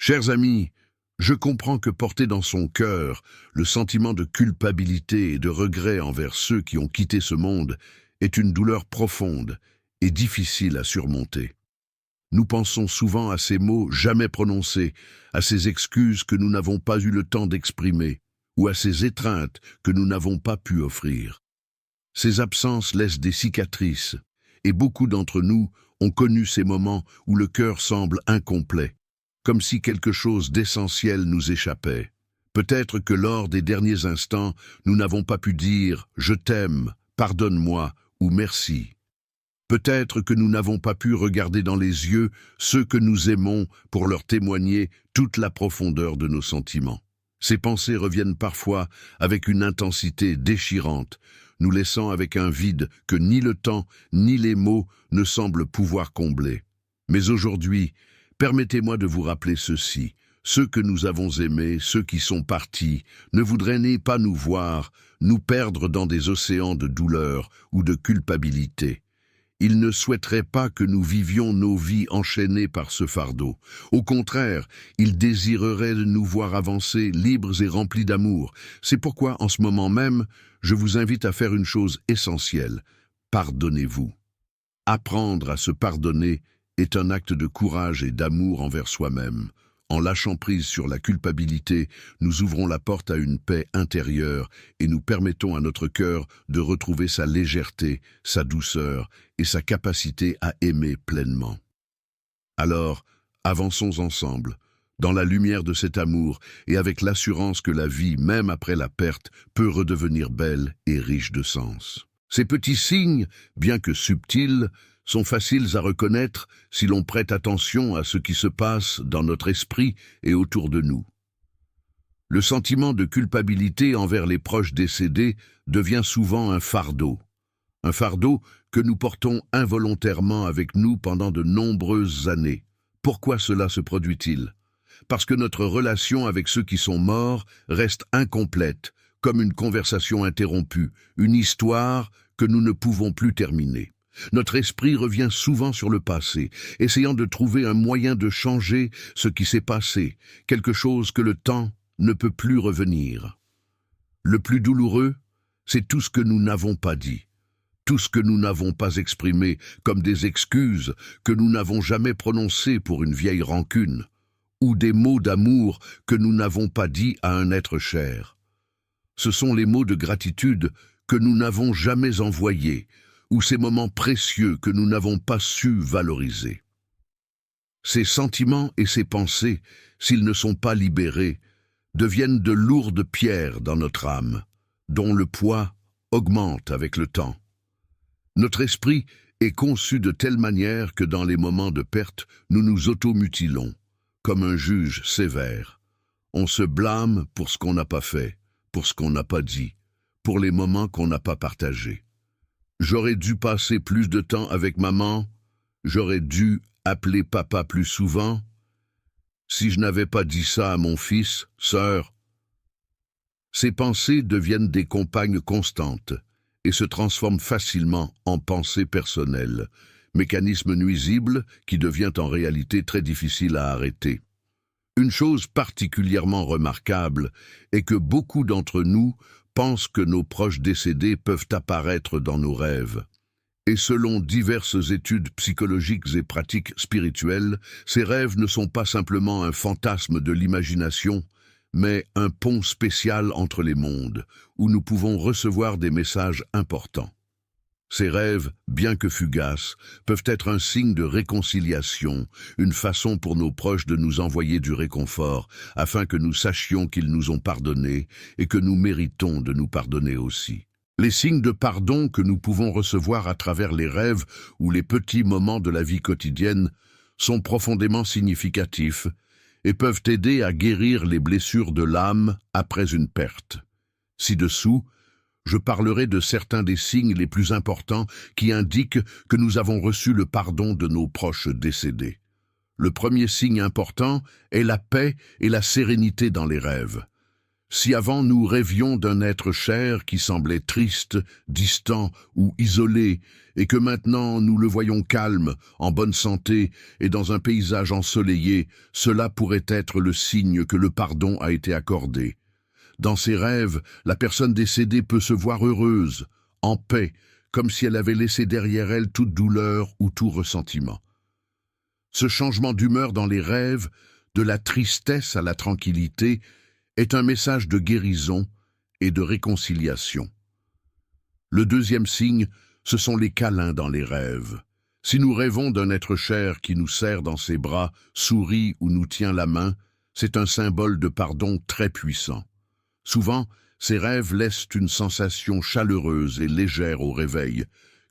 Chers amis, je comprends que porter dans son cœur le sentiment de culpabilité et de regret envers ceux qui ont quitté ce monde est une douleur profonde et difficile à surmonter. Nous pensons souvent à ces mots jamais prononcés, à ces excuses que nous n'avons pas eu le temps d'exprimer, ou à ces étreintes que nous n'avons pas pu offrir. Ces absences laissent des cicatrices, et beaucoup d'entre nous ont connu ces moments où le cœur semble incomplet, comme si quelque chose d'essentiel nous échappait. Peut-être que lors des derniers instants, nous n'avons pas pu dire « je t'aime »,« pardonne-moi » ou « merci ». Peut-être que nous n'avons pas pu regarder dans les yeux ceux que nous aimons pour leur témoigner toute la profondeur de nos sentiments. Ces pensées reviennent parfois avec une intensité déchirante, nous laissant avec un vide que ni le temps ni les mots ne semblent pouvoir combler. Mais aujourd'hui, permettez-moi de vous rappeler ceci. Ceux que nous avons aimés, ceux qui sont partis, ne voudraient pas nous voir, nous perdre dans des océans de douleur ou de culpabilité. Ils ne souhaiteraient pas que nous vivions nos vies enchaînées par ce fardeau. Au contraire, ils désireraient de nous voir avancer, libres et remplis d'amour. C'est pourquoi, en ce moment même, je vous invite à faire une chose essentielle. Pardonnez-vous. Apprendre à se pardonner est un acte de courage et d'amour envers soi-même. En lâchant prise sur la culpabilité, nous ouvrons la porte à une paix intérieure et nous permettons à notre cœur de retrouver sa légèreté, sa douceur et sa capacité à aimer pleinement. Alors, avançons ensemble, dans la lumière de cet amour et avec l'assurance que la vie, même après la perte, peut redevenir belle et riche de sens. Ces petits signes, bien que subtils, sont faciles à reconnaître si l'on prête attention à ce qui se passe dans notre esprit et autour de nous. Le sentiment de culpabilité envers les proches décédés devient souvent un fardeau que nous portons involontairement avec nous pendant de nombreuses années. Pourquoi cela se produit-il? Parce que notre relation avec ceux qui sont morts reste incomplète, comme une conversation interrompue, une histoire que nous ne pouvons plus terminer. Notre esprit revient souvent sur le passé, essayant de trouver un moyen de changer ce qui s'est passé, quelque chose que le temps ne peut plus revenir. Le plus douloureux, c'est tout ce que nous n'avons pas dit, tout ce que nous n'avons pas exprimé comme des excuses que nous n'avons jamais prononcées pour une vieille rancune, ou des mots d'amour que nous n'avons pas dit à un être cher. Ce sont les mots de gratitude que nous n'avons jamais envoyés, ou ces moments précieux que nous n'avons pas su valoriser. Ces sentiments et ces pensées, s'ils ne sont pas libérés, deviennent de lourdes pierres dans notre âme, dont le poids augmente avec le temps. Notre esprit est conçu de telle manière que dans les moments de perte, nous nous automutilons, comme un juge sévère. On se blâme pour ce qu'on n'a pas fait, pour ce qu'on n'a pas dit, pour les moments qu'on n'a pas partagés. J'aurais dû passer plus de temps avec maman, j'aurais dû appeler papa plus souvent. Si je n'avais pas dit ça à mon fils, sœur. Ces pensées deviennent des compagnes constantes et se transforment facilement en pensées personnelles, mécanisme nuisible qui devient en réalité très difficile à arrêter. Une chose particulièrement remarquable est que beaucoup d'entre nous pensent que nos proches décédés peuvent apparaître dans nos rêves. Et selon diverses études psychologiques et pratiques spirituelles, ces rêves ne sont pas simplement un fantasme de l'imagination, mais un pont spécial entre les mondes, où nous pouvons recevoir des messages importants. Ces rêves, bien que fugaces, peuvent être un signe de réconciliation, une façon pour nos proches de nous envoyer du réconfort, afin que nous sachions qu'ils nous ont pardonné et que nous méritons de nous pardonner aussi. Les signes de pardon que nous pouvons recevoir à travers les rêves ou les petits moments de la vie quotidienne sont profondément significatifs et peuvent aider à guérir les blessures de l'âme après une perte. Ci-dessous, je parlerai de certains des signes les plus importants qui indiquent que nous avons reçu le pardon de nos proches décédés. Le premier signe important est la paix et la sérénité dans les rêves. Si avant nous rêvions d'un être cher qui semblait triste, distant ou isolé, et que maintenant nous le voyons calme, en bonne santé et dans un paysage ensoleillé, cela pourrait être le signe que le pardon a été accordé. Dans ses rêves, la personne décédée peut se voir heureuse, en paix, comme si elle avait laissé derrière elle toute douleur ou tout ressentiment. Ce changement d'humeur dans les rêves, de la tristesse à la tranquillité, est un message de guérison et de réconciliation. Le deuxième signe, ce sont les câlins dans les rêves. Si nous rêvons d'un être cher qui nous serre dans ses bras, sourit ou nous tient la main, c'est un symbole de pardon très puissant. Souvent, ces rêves laissent une sensation chaleureuse et légère au réveil,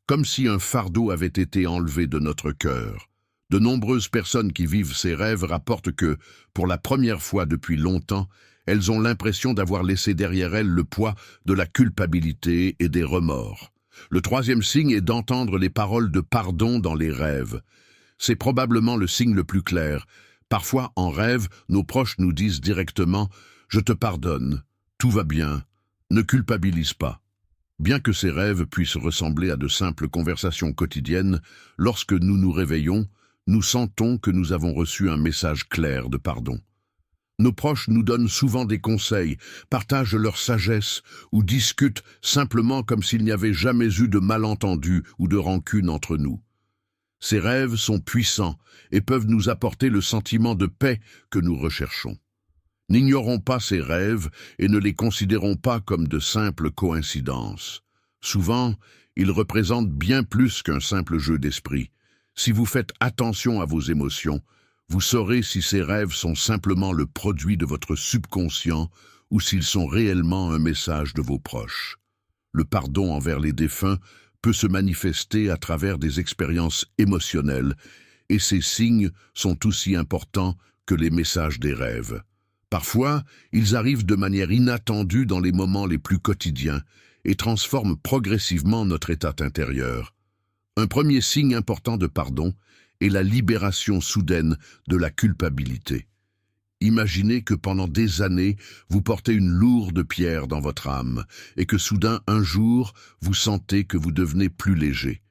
comme si un fardeau avait été enlevé de notre cœur. De nombreuses personnes qui vivent ces rêves rapportent que, pour la première fois depuis longtemps, elles ont l'impression d'avoir laissé derrière elles le poids de la culpabilité et des remords. Le troisième signe est d'entendre les paroles de pardon dans les rêves. C'est probablement le signe le plus clair. Parfois, en rêve, nos proches nous disent directement « Je te pardonne, tout va bien, ne culpabilise pas ». Bien que ces rêves puissent ressembler à de simples conversations quotidiennes, lorsque nous nous réveillons, nous sentons que nous avons reçu un message clair de pardon. Nos proches nous donnent souvent des conseils, partagent leur sagesse ou discutent simplement comme s'il n'y avait jamais eu de malentendu ou de rancune entre nous. Ces rêves sont puissants et peuvent nous apporter le sentiment de paix que nous recherchons. N'ignorons pas ces rêves et ne les considérons pas comme de simples coïncidences. Souvent, ils représentent bien plus qu'un simple jeu d'esprit. Si vous faites attention à vos émotions, vous saurez si ces rêves sont simplement le produit de votre subconscient ou s'ils sont réellement un message de vos proches. Le pardon envers les défunts peut se manifester à travers des expériences émotionnelles et ces signes sont aussi importants que les messages des rêves. Parfois, ils arrivent de manière inattendue dans les moments les plus quotidiens et transforment progressivement notre état intérieur. Un premier signe important de pardon est la libération soudaine de la culpabilité. Imaginez que pendant des années, vous portez une lourde pierre dans votre âme et que soudain, un jour, vous sentez que vous devenez plus léger.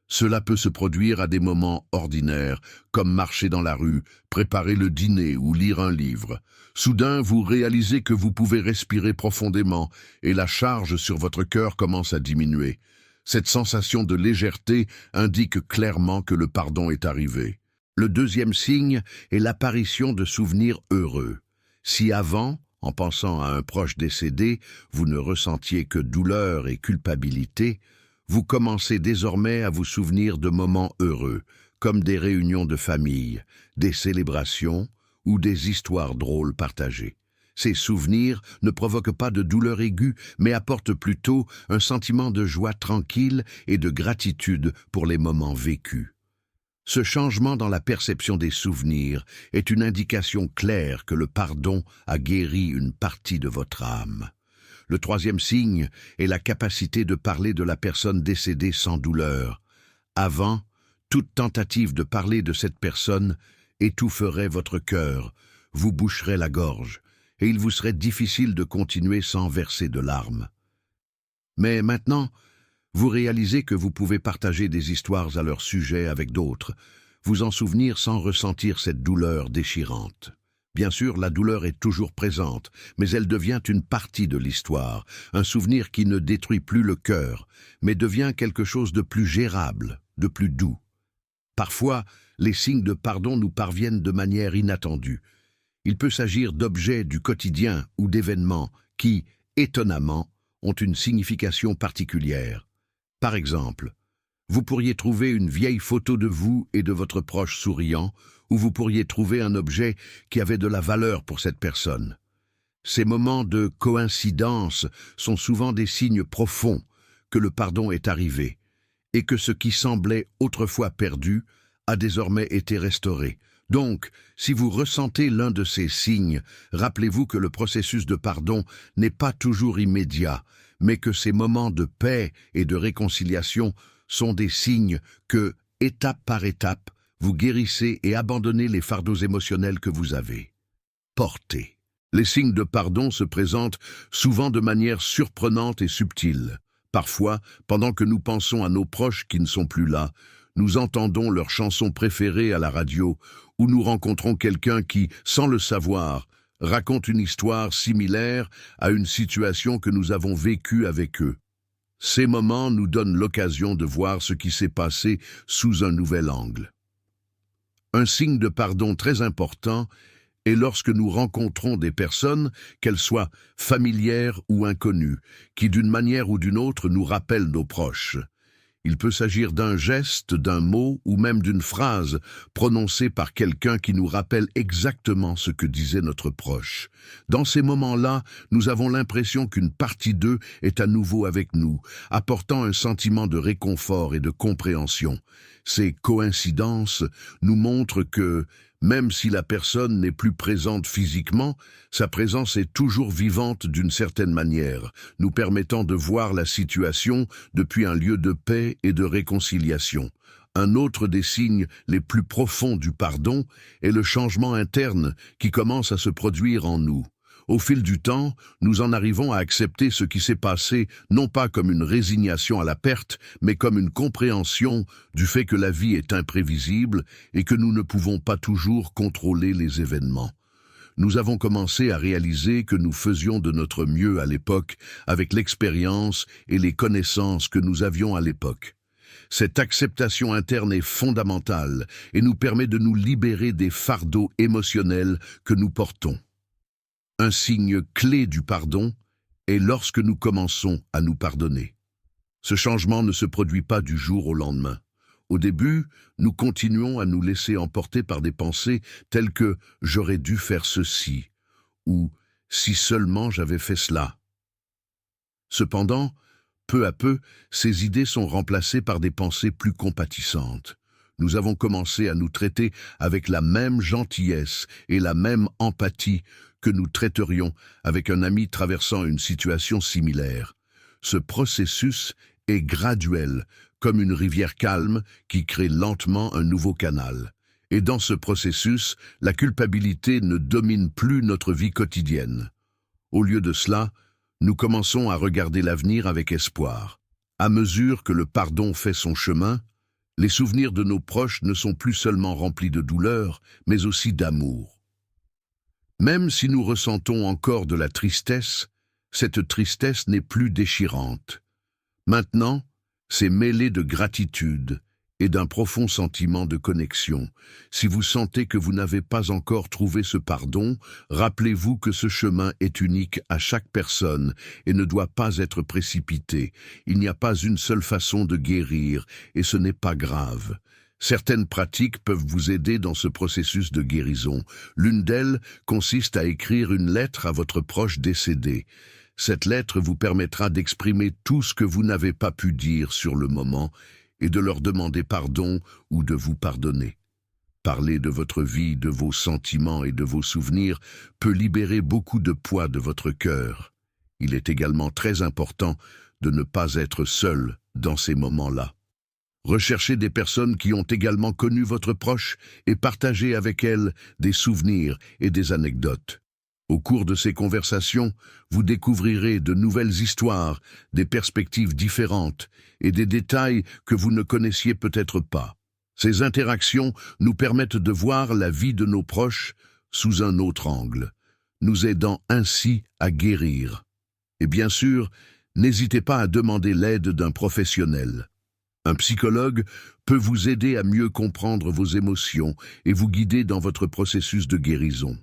Cela peut se produire à des moments ordinaires, comme marcher dans la rue, préparer le dîner ou lire un livre. Soudain, vous réalisez que vous pouvez respirer profondément et la charge sur votre cœur commence à diminuer. Cette sensation de légèreté indique clairement que le pardon est arrivé. Le deuxième signe est l'apparition de souvenirs heureux. Si avant, en pensant à un proche décédé, vous ne ressentiez que douleur et culpabilité, vous commencez désormais à vous souvenir de moments heureux, comme des réunions de famille, des célébrations ou des histoires drôles partagées. Ces souvenirs ne provoquent pas de douleur aiguë, mais apportent plutôt un sentiment de joie tranquille et de gratitude pour les moments vécus. Ce changement dans la perception des souvenirs est une indication claire que le pardon a guéri une partie de votre âme. Le troisième signe est la capacité de parler de la personne décédée sans douleur. Avant, toute tentative de parler de cette personne étoufferait votre cœur, vous boucherait la gorge, et il vous serait difficile de continuer sans verser de larmes. Mais maintenant, vous réalisez que vous pouvez partager des histoires à leur sujet avec d'autres, vous en souvenir sans ressentir cette douleur déchirante. Bien sûr, la douleur est toujours présente, mais elle devient une partie de l'histoire, un souvenir qui ne détruit plus le cœur, mais devient quelque chose de plus gérable, de plus doux. Parfois, les signes de pardon nous parviennent de manière inattendue. Il peut s'agir d'objets du quotidien ou d'événements qui, étonnamment, ont une signification particulière. Par exemple, vous pourriez trouver une vieille photo de vous et de votre proche souriant, ou vous pourriez trouver un objet qui avait de la valeur pour cette personne. Ces moments de coïncidence sont souvent des signes profonds que le pardon est arrivé, et que ce qui semblait autrefois perdu a désormais été restauré. Donc, si vous ressentez l'un de ces signes, rappelez-vous que le processus de pardon n'est pas toujours immédiat, mais que ces moments de paix et de réconciliation sont des signes que, étape par étape, vous guérissez et abandonnez les fardeaux émotionnels que vous avez portés. Les signes de pardon se présentent souvent de manière surprenante et subtile. Parfois, pendant que nous pensons à nos proches qui ne sont plus là, nous entendons leur chanson préférée à la radio ou nous rencontrons quelqu'un qui, sans le savoir, raconte une histoire similaire à une situation que nous avons vécue avec eux. Ces moments nous donnent l'occasion de voir ce qui s'est passé sous un nouvel angle. Un signe de pardon très important est lorsque nous rencontrons des personnes, qu'elles soient familières ou inconnues, qui d'une manière ou d'une autre nous rappellent nos proches. Il peut s'agir d'un geste, d'un mot ou même d'une phrase prononcée par quelqu'un qui nous rappelle exactement ce que disait notre proche. Dans ces moments-là, nous avons l'impression qu'une partie d'eux est à nouveau avec nous, apportant un sentiment de réconfort et de compréhension. Ces coïncidences nous montrent que, même si la personne n'est plus présente physiquement, sa présence est toujours vivante d'une certaine manière, nous permettant de voir la situation depuis un lieu de paix et de réconciliation. Un autre des signes les plus profonds du pardon est le changement interne qui commence à se produire en nous. Au fil du temps, nous en arrivons à accepter ce qui s'est passé, non pas comme une résignation à la perte, mais comme une compréhension du fait que la vie est imprévisible et que nous ne pouvons pas toujours contrôler les événements. Nous avons commencé à réaliser que nous faisions de notre mieux à l'époque avec l'expérience et les connaissances que nous avions à l'époque. Cette acceptation interne est fondamentale et nous permet de nous libérer des fardeaux émotionnels que nous portons. Un signe clé du pardon est lorsque nous commençons à nous pardonner. Ce changement ne se produit pas du jour au lendemain. Au début, nous continuons à nous laisser emporter par des pensées telles que « j'aurais dû faire ceci » ou « si seulement j'avais fait cela ». Cependant, peu à peu, ces idées sont remplacées par des pensées plus compatissantes. Nous avons commencé à nous traiter avec la même gentillesse et la même empathie que nous traiterions avec un ami traversant une situation similaire. Ce processus est graduel, comme une rivière calme qui crée lentement un nouveau canal. Et dans ce processus, la culpabilité ne domine plus notre vie quotidienne. Au lieu de cela, nous commençons à regarder l'avenir avec espoir. À mesure que le pardon fait son chemin, les souvenirs de nos proches ne sont plus seulement remplis de douleur, mais aussi d'amour. Même si nous ressentons encore de la tristesse, cette tristesse n'est plus déchirante. Maintenant, c'est mêlé de gratitude et d'un profond sentiment de connexion. Si vous sentez que vous n'avez pas encore trouvé ce pardon, rappelez-vous que ce chemin est unique à chaque personne et ne doit pas être précipité. Il n'y a pas une seule façon de guérir et ce n'est pas grave. Certaines pratiques peuvent vous aider dans ce processus de guérison. L'une d'elles consiste à écrire une lettre à votre proche décédé. Cette lettre vous permettra d'exprimer tout ce que vous n'avez pas pu dire sur le moment et de leur demander pardon ou de vous pardonner. Parler de votre vie, de vos sentiments et de vos souvenirs peut libérer beaucoup de poids de votre cœur. Il est également très important de ne pas être seul dans ces moments-là. Recherchez des personnes qui ont également connu votre proche et partagez avec elles des souvenirs et des anecdotes. Au cours de ces conversations, vous découvrirez de nouvelles histoires, des perspectives différentes et des détails que vous ne connaissiez peut-être pas. Ces interactions nous permettent de voir la vie de nos proches sous un autre angle, nous aidant ainsi à guérir. Et bien sûr, n'hésitez pas à demander l'aide d'un professionnel. Un psychologue peut vous aider à mieux comprendre vos émotions et vous guider dans votre processus de guérison.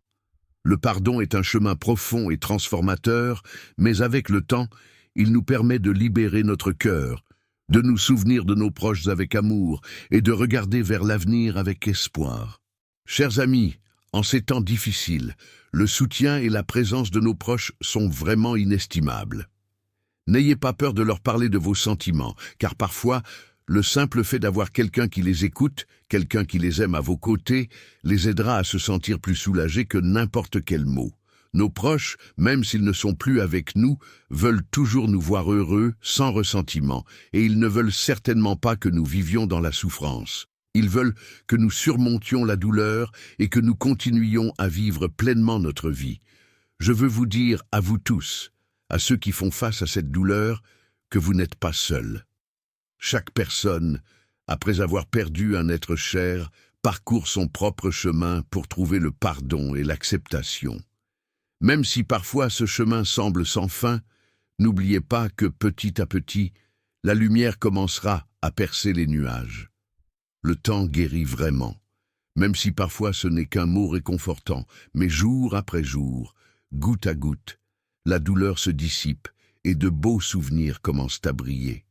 Le pardon est un chemin profond et transformateur, mais avec le temps, il nous permet de libérer notre cœur, de nous souvenir de nos proches avec amour et de regarder vers l'avenir avec espoir. Chers amis, en ces temps difficiles, le soutien et la présence de nos proches sont vraiment inestimables. N'ayez pas peur de leur parler de vos sentiments, car parfois, le simple fait d'avoir quelqu'un qui les écoute, quelqu'un qui les aime à vos côtés, les aidera à se sentir plus soulagés que n'importe quel mot. Nos proches, même s'ils ne sont plus avec nous, veulent toujours nous voir heureux, sans ressentiment, et ils ne veulent certainement pas que nous vivions dans la souffrance. Ils veulent que nous surmontions la douleur et que nous continuions à vivre pleinement notre vie. Je veux vous dire à vous tous, à ceux qui font face à cette douleur, que vous n'êtes pas seuls. Chaque personne, après avoir perdu un être cher, parcourt son propre chemin pour trouver le pardon et l'acceptation. Même si parfois ce chemin semble sans fin, n'oubliez pas que petit à petit, la lumière commencera à percer les nuages. Le temps guérit vraiment, même si parfois ce n'est qu'un mot réconfortant, mais jour après jour, goutte à goutte, la douleur se dissipe et de beaux souvenirs commencent à briller.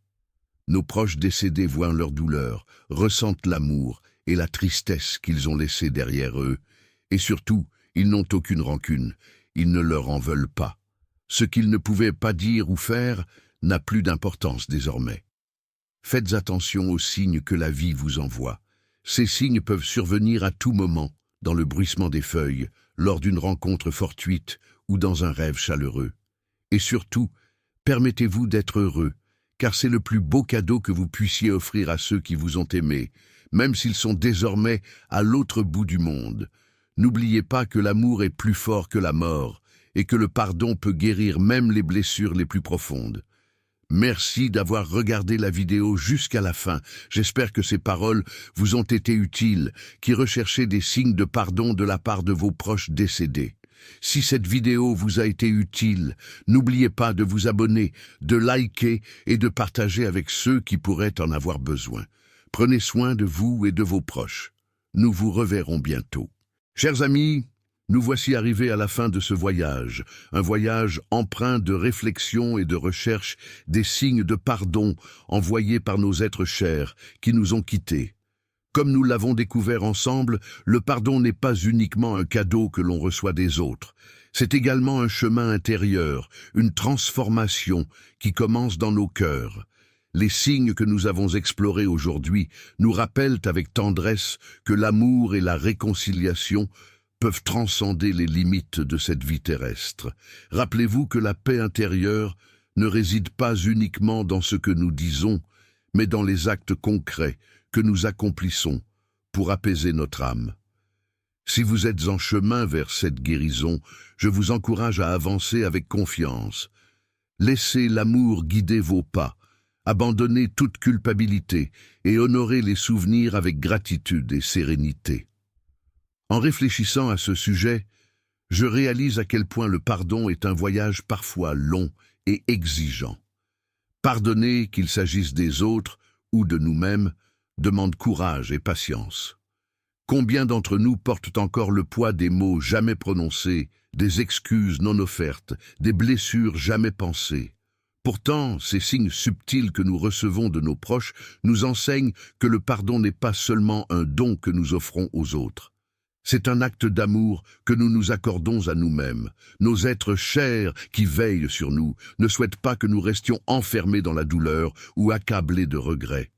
Nos proches décédés voient leur douleur, ressentent l'amour et la tristesse qu'ils ont laissé derrière eux, et surtout, ils n'ont aucune rancune, ils ne leur en veulent pas. Ce qu'ils ne pouvaient pas dire ou faire n'a plus d'importance désormais. Faites attention aux signes que la vie vous envoie. Ces signes peuvent survenir à tout moment, dans le bruissement des feuilles, lors d'une rencontre fortuite ou dans un rêve chaleureux. Et surtout, permettez-vous d'être heureux, car c'est le plus beau cadeau que vous puissiez offrir à ceux qui vous ont aimé, même s'ils sont désormais à l'autre bout du monde. N'oubliez pas que l'amour est plus fort que la mort, et que le pardon peut guérir même les blessures les plus profondes. Merci d'avoir regardé la vidéo jusqu'à la fin. J'espère que ces paroles vous ont été utiles, qui recherchez des signes de pardon de la part de vos proches décédés. Si cette vidéo vous a été utile, n'oubliez pas de vous abonner, de liker et de partager avec ceux qui pourraient en avoir besoin. Prenez soin de vous et de vos proches. Nous vous reverrons bientôt. Chers amis, nous voici arrivés à la fin de ce voyage, un voyage empreint de réflexion et de recherche des signes de pardon envoyés par nos êtres chers qui nous ont quittés. Comme nous l'avons découvert ensemble, le pardon n'est pas uniquement un cadeau que l'on reçoit des autres. C'est également un chemin intérieur, une transformation qui commence dans nos cœurs. Les signes que nous avons explorés aujourd'hui nous rappellent avec tendresse que l'amour et la réconciliation peuvent transcender les limites de cette vie terrestre. Rappelez-vous que la paix intérieure ne réside pas uniquement dans ce que nous disons, mais dans les actes concrets que nous accomplissons pour apaiser notre âme. Si vous êtes en chemin vers cette guérison, je vous encourage à avancer avec confiance. Laissez l'amour guider vos pas, abandonnez toute culpabilité et honorez les souvenirs avec gratitude et sérénité. En réfléchissant à ce sujet, je réalise à quel point le pardon est un voyage parfois long et exigeant. Pardonner, qu'il s'agisse des autres ou de nous-mêmes, demande courage et patience. Combien d'entre nous portent encore le poids des mots jamais prononcés, des excuses non offertes, des blessures jamais pensées? Pourtant, ces signes subtils que nous recevons de nos proches nous enseignent que le pardon n'est pas seulement un don que nous offrons aux autres. C'est un acte d'amour que nous nous accordons à nous-mêmes. Nos êtres chers qui veillent sur nous ne souhaitent pas que nous restions enfermés dans la douleur ou accablés de regrets.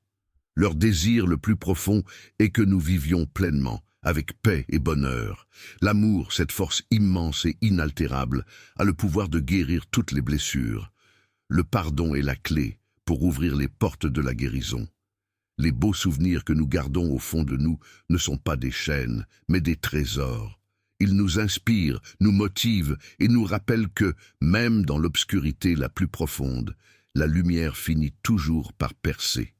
Leur désir le plus profond est que nous vivions pleinement, avec paix et bonheur. L'amour, cette force immense et inaltérable, a le pouvoir de guérir toutes les blessures. Le pardon est la clé pour ouvrir les portes de la guérison. Les beaux souvenirs que nous gardons au fond de nous ne sont pas des chaînes, mais des trésors. Ils nous inspirent, nous motivent et nous rappellent que, même dans l'obscurité la plus profonde, la lumière finit toujours par percer.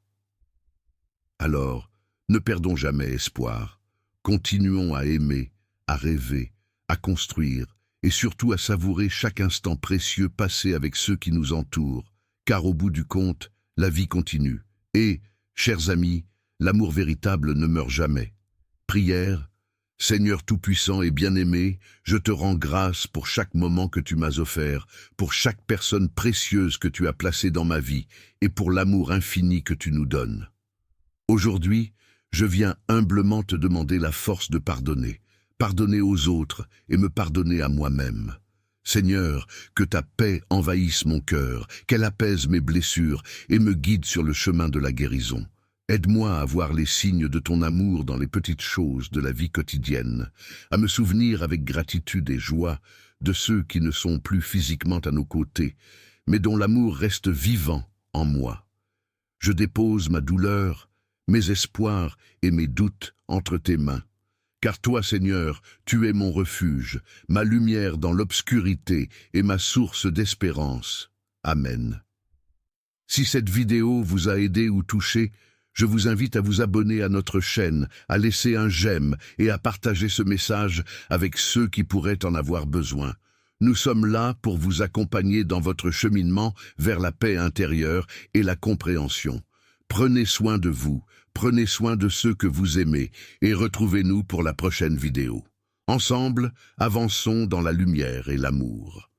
Alors, ne perdons jamais espoir. Continuons à aimer, à rêver, à construire et surtout à savourer chaque instant précieux passé avec ceux qui nous entourent, car au bout du compte, la vie continue. Et, chers amis, l'amour véritable ne meurt jamais. Prière, Seigneur tout-puissant et bien-aimé, je te rends grâce pour chaque moment que tu m'as offert, pour chaque personne précieuse que tu as placée dans ma vie et pour l'amour infini que tu nous donnes. Aujourd'hui, je viens humblement te demander la force de pardonner, pardonner aux autres et me pardonner à moi-même. Seigneur, que ta paix envahisse mon cœur, qu'elle apaise mes blessures et me guide sur le chemin de la guérison. Aide-moi à voir les signes de ton amour dans les petites choses de la vie quotidienne, à me souvenir avec gratitude et joie de ceux qui ne sont plus physiquement à nos côtés, mais dont l'amour reste vivant en moi. Je dépose ma douleur, mes espoirs et mes doutes entre tes mains. Car toi, Seigneur, tu es mon refuge, ma lumière dans l'obscurité et ma source d'espérance. Amen. Si cette vidéo vous a aidé ou touché, je vous invite à vous abonner à notre chaîne, à laisser un j'aime et à partager ce message avec ceux qui pourraient en avoir besoin. Nous sommes là pour vous accompagner dans votre cheminement vers la paix intérieure et la compréhension. Prenez soin de vous, prenez soin de ceux que vous aimez et retrouvez-nous pour la prochaine vidéo. Ensemble, avançons dans la lumière et l'amour.